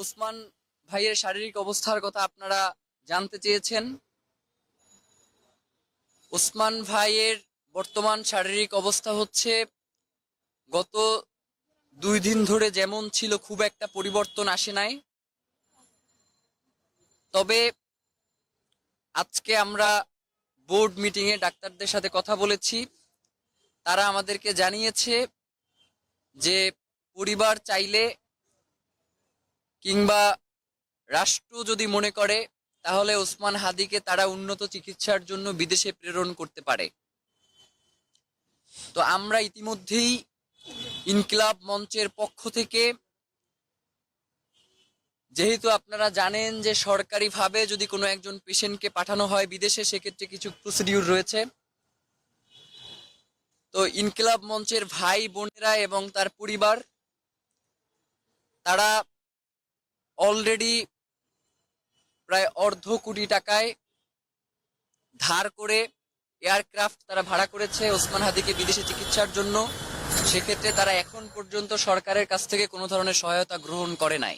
ওসমান ভাইয়ের শারীরিক অবস্থার কথা আপনারা জানতে চেয়েছেন। ওসমান ভাইয়ের বর্তমান শারীরিক অবস্থা হচ্ছে গত 2 দিন ধরে যেমন ছিল খুব একটা পরিবর্তন আসে নাই। তবে আজকে আমরা বোর্ড মিটিংয়ে ডাক্তারদের সাথে কথা বলেছি। তারা আমাদেরকে জানিয়েছে যে পরিবার চাইলে কিংবা রাষ্ট্র যদি মনে করে তাহলে ওসমান হাদিকে তারা উন্নত চিকিৎসার জন্য বিদেশে প্রেরণ করতে পারে। তো আমরা ইতিমধ্যেই ইনকিলাব মঞ্চের পক্ষ থেকে, যেহেতু আপনারা জানেন যে সরকারিভাবে যদি কোনো একজন পেশেন্টকে পাঠানো হয় বিদেশে, সেক্ষেত্রে কিছু প্রসিডিউর রয়েছে। তো ইনকিলাব মঞ্চের ভাই বোনেরা এবং তার পরিবার তারা অলরেডি প্রায় $250,00,000 ধার করে এয়ারক্রাফট তারা ভাড়া করেছে ওসমান হাদিকে বিদেশে চিকিৎসার জন্য। সেক্ষেত্রে তারা এখন পর্যন্ত সরকারের কাছ থেকে কোনো ধরনের সহায়তা গ্রহণ করে নাই।